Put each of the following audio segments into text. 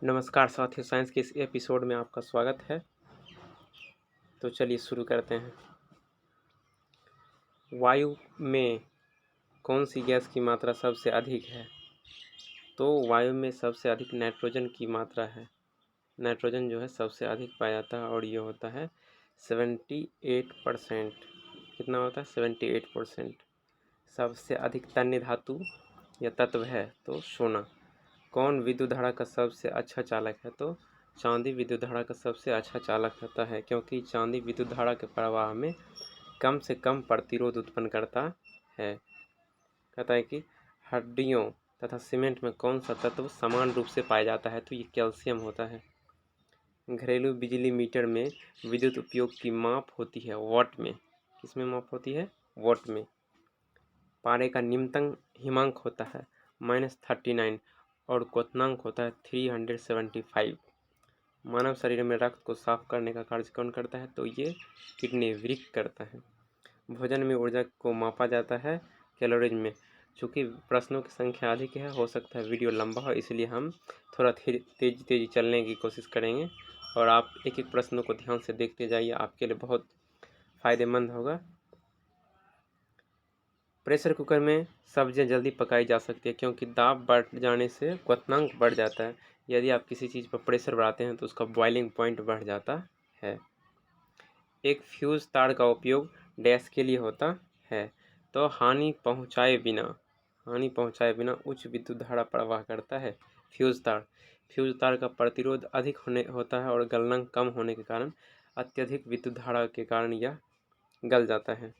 नमस्कार साथियों, साइंस के इस एपिसोड में आपका स्वागत है। तो चलिए शुरू करते हैं। वायु में कौन सी गैस की मात्रा सबसे अधिक है? तो वायु में सबसे अधिक नाइट्रोजन की मात्रा है। नाइट्रोजन जो है सबसे अधिक पाया जाता है और ये होता है 78%। कितना होता है? 78%। सबसे अधिक तन्य धातु या तत्व है तो सोना। कौन विद्युत धारा का सबसे अच्छा चालक है? तो चांदी विद्युत धारा का सबसे अच्छा चालक होता है, क्योंकि चांदी विद्युत धारा के प्रवाह में कम से कम प्रतिरोध उत्पन्न करता है। कहता है कि हड्डियों तथा सीमेंट में कौन सा तत्व समान रूप से पाया जाता है? तो ये कैल्शियम होता है। घरेलू बिजली मीटर में विद्युत उपयोग की माप होती है वाट में। किसमें माप होती है? वाट में। पारे का न्यूनतम हिमांक होता है -39 और क्वथनांक होता है 375। मानव शरीर में रक्त को साफ करने का कार्य कौन करता है? तो ये किडनी वृक्क करता है। भोजन में ऊर्जा को मापा जाता है कैलोरीज में। चूँकि प्रश्नों की संख्या अधिक है, हो सकता है वीडियो लंबा हो, इसलिए हम थोड़ा तेजी चलने की कोशिश करेंगे और आप एक एक प्रश्नों को ध्यान से देखते जाइए, आपके लिए बहुत फ़ायदेमंद होगा। प्रेशर कुकर में सब्जियां जल्दी पकाई जा सकती है क्योंकि दाब बढ़ जाने से क्वथनांक बढ़ जाता है। यदि आप किसी चीज़ पर प्रेशर बढ़ाते हैं तो उसका बॉइलिंग पॉइंट बढ़ जाता है। एक फ्यूज़ तार का उपयोग डैश के लिए होता है? तो हानि पहुंचाए बिना उच्च विद्युत धारा प्रवाह करता है। फ्यूज़ तार का प्रतिरोध अधिक होता है और गलनांक कम होने के कारण अत्यधिक विद्युत धारा के कारण यह गल जाता है।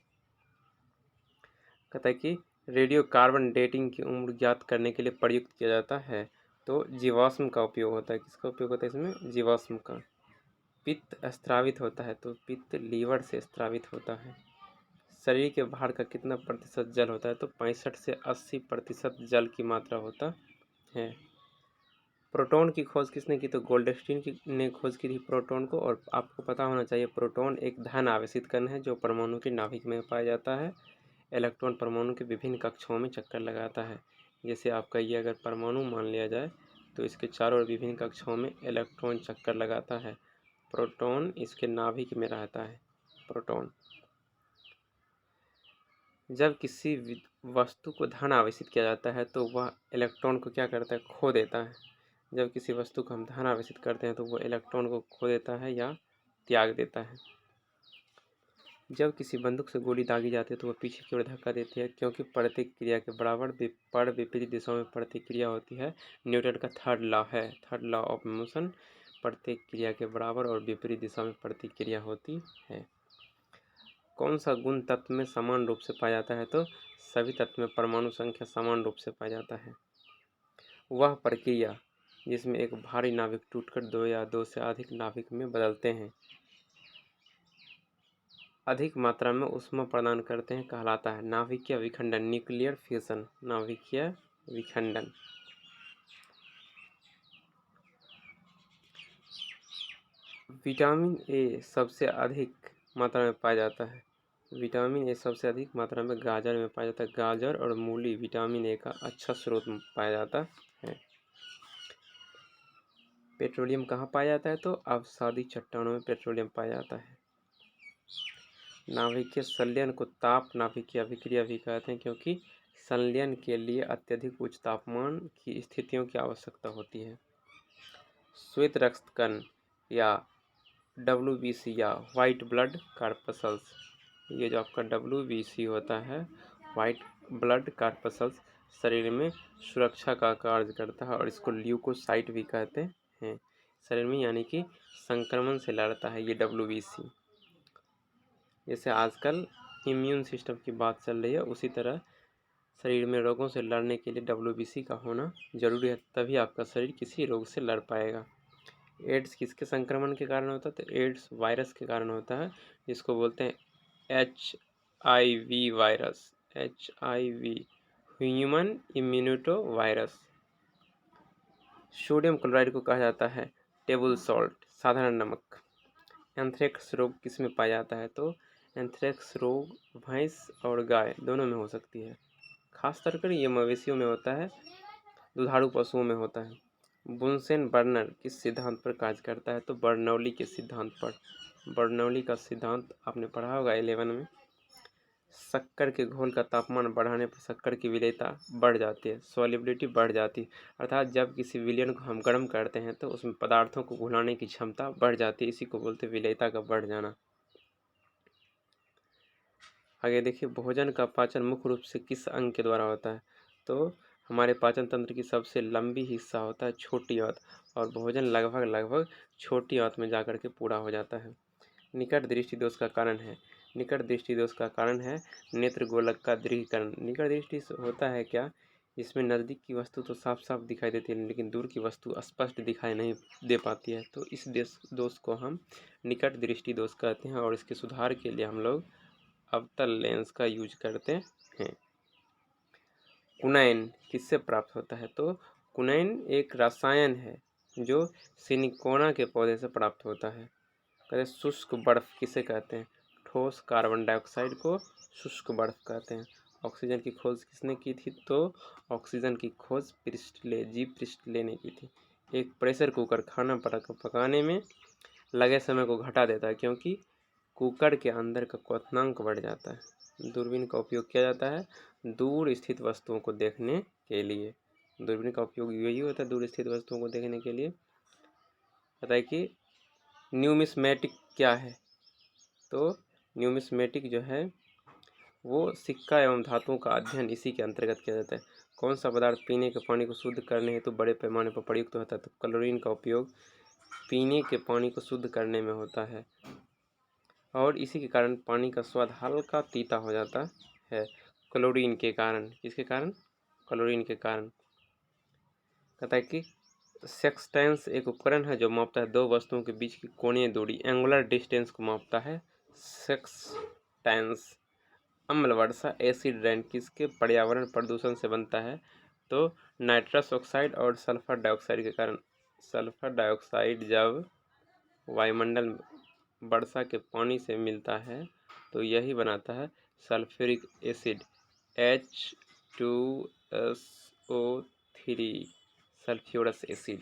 कहता है कि रेडियो कार्बन डेटिंग की उम्र ज्ञात करने के लिए प्रयुक्त किया जाता है। तो जीवाश्म का उपयोग होता है। किसका उपयोग होता है इसमें? जीवाश्म का। पित्त स्रावित होता है तो पित्त लीवर से स्रावित होता है। शरीर के भार का कितना प्रतिशत जल होता है? तो 65 से 80% जल की मात्रा होता है। प्रोटॉन की खोज किसने की? तो गोल्डस्टीन ने खोज की थी प्रोटॉन को। और आपको पता होना चाहिए प्रोटॉन एक धन आवेशित कण है जो परमाणु के नाभिक में पाया जाता है। इलेक्ट्रॉन परमाणु के विभिन्न कक्षों में चक्कर लगाता है। जैसे आपका ये अगर परमाणु मान लिया जाए तो इसके चारों ओर विभिन्न कक्षों में इलेक्ट्रॉन चक्कर लगाता है। प्रोटॉन इसके नाभिक में रहता है। प्रोटॉन जब किसी वस्तु को धन आवेशित किया जाता है तो वह इलेक्ट्रॉन को क्या करता है? खो देता है। जब किसी वस्तु को हम धन आवेशित करते हैं तो वह इलेक्ट्रॉन को खो देता है या त्याग देता है। जब किसी बंदूक से गोली दागी जाती है तो वह पीछे की ओर धक्का देती है, क्योंकि प्रतिक्रिया के बराबर पर विपरीत दिशाओं में प्रतिक्रिया होती है। न्यूटन का थर्ड लॉ है, थर्ड लॉ ऑफ मोशन। प्रतिक्रिया के बराबर और विपरीत दिशा में प्रतिक्रिया होती है। कौन सा गुण तत्व में समान रूप से पाया जाता है? तो सभी तत्व में परमाणु संख्या समान रूप से पाया जाता है। वह प्रक्रिया जिसमें एक भारी नाभिक टूटकर दो या दो से अधिक नाभिक में बदलते हैं, अधिक मात्रा में ऊष्मा प्रदान करते हैं, कहलाता है नाभिकीय विखंडन, न्यूक्लियर फ्यूजन। नाभिकीय विखंडन। विटामिन ए सबसे अधिक मात्रा में पाया जाता है। विटामिन ए सबसे अधिक मात्रा में गाजर में पाया जाता है। गाजर और मूली विटामिन ए का अच्छा स्रोत पाया जाता है। पेट्रोलियम कहाँ पाया जाता है? तो अवसादी चट्टानों में पेट्रोलियम पाया जाता है। नाभिकीय संलयन को ताप नाभिकीय अभिक्रिया भी कहते हैं, क्योंकि संलयन के लिए अत्यधिक उच्च तापमान की स्थितियों की आवश्यकता होती है। श्वेत रक्त कण या WBC या वाइट ब्लड कार्पसल्स, ये जो आपका WBC होता है, वाइट ब्लड कार्पसल्स, शरीर में सुरक्षा का कार्य करता है और इसको ल्यूकोसाइट भी कहते हैं। शरीर में यानी कि संक्रमण से लड़ता है ये WBC। जैसे आजकल इम्यून सिस्टम की बात चल रही है, उसी तरह शरीर में रोगों से लड़ने के लिए WBC का होना जरूरी है, तभी आपका शरीर किसी रोग से लड़ पाएगा। एड्स किसके संक्रमण के कारण होता है? तो एड्स वायरस के कारण होता है, जिसको बोलते हैं HIV virus. HIV human immunity virus. Sodium chloride को कहा जाता है टेबल सॉल्ट, साधारण नमक। एंथ्रेक्स रोग किस में पाया जाता है? तो एंथ्रेक्स रोग भैंस और गाय दोनों में हो सकती है। खास तौर पर ये मवेशियों में होता है, दुधारू पशुओं में होता है। बुनसेन बर्नर किस सिद्धांत पर कार्य करता है? तो बर्नौली के सिद्धांत पर। बर्नौली का सिद्धांत आपने पढ़ा होगा 11 में। शक्कर के घोल का तापमान बढ़ाने पर शक्कर की विलेयता बढ़ जाती है, सॉल्युबिलिटी बढ़ जाती है। अर्थात जब किसी विलयन को हम गर्म करते हैं तो उसमें पदार्थों को घुलाने की क्षमता बढ़ जाती है, इसी को बोलते हैं विलेयता का बढ़ जाना। आगे देखिए, भोजन का पाचन मुख्य रूप से किस अंग के द्वारा होता है? तो हमारे पाचन तंत्र की सबसे लंबी हिस्सा होता है छोटी आंत, और भोजन लगभग छोटी आंत में जाकर के पूरा हो जाता है। निकट दृष्टि दोष का कारण है। निकट दृष्टि दोष का कारण है नेत्र गोलक का दृढ़ीकरण। निकट दृष्टि होता है क्या? इसमें नज़दीक की वस्तु तो साफ साफ दिखाई देती है, लेकिन दूर की वस्तु स्पष्ट दिखाई नहीं दे पाती है। तो इस दोष को हम निकट दृष्टि दोष कहते हैं, और इसके सुधार के लिए हम लोग अवतल लेंस का यूज करते हैं। कुनैन किससे प्राप्त होता है? तो कुनैन एक रसायन है जो सिलिकोना के पौधे से प्राप्त होता है। कहते शुष्क बर्फ किसे कहते हैं? ठोस कार्बन डाइऑक्साइड को शुष्क बर्फ कहते हैं। ऑक्सीजन की खोज किसने की थी? तो ऑक्सीजन की खोज प्रिस्टले ने की थी। एक प्रेशर कुकर खाना पकाने में लगे समय को घटा देता है, क्योंकि कुकर के अंदर का क्वथनांक बढ़ जाता है। दूरबीन का उपयोग किया जाता है दूर स्थित वस्तुओं को देखने के लिए। दूरबीन का उपयोग यही होता है दूर स्थित वस्तुओं को देखने के लिए। बताइए कि न्यूमिस्मेटिक क्या है? तो न्यूमिस्मेटिक जो है वो सिक्का एवं धातुओं का अध्ययन इसी के अंतर्गत किया जाता है। कौन सा पदार्थ पीने के पानी को शुद्ध करने हेतु बड़े पैमाने पर प्रयुक्त होता है? तो क्लोरीन का उपयोग पीने के पानी को शुद्ध करने में होता है, और इसी के कारण पानी का स्वाद हल्का तीता हो जाता है, क्लोरीन के कारण। किसके कारण? क्लोरीन के कारण। कहता है कि सेक्सटेंस एक उपकरण है जो मापता है दो वस्तुओं के बीच की कोणीय दूरी, एंगुलर डिस्टेंस को मापता है सेक्सटेंस। अम्ल वर्षा एसिड रेन किसके पर्यावरण प्रदूषण से बनता है? तो नाइट्रस ऑक्साइड और सल्फर डाइऑक्साइड के कारण। सल्फर डाइऑक्साइड जब वायुमंडल वर्षा के पानी से मिलता है तो यही बनाता है sulphuric acid H2SO3, sulphurous acid.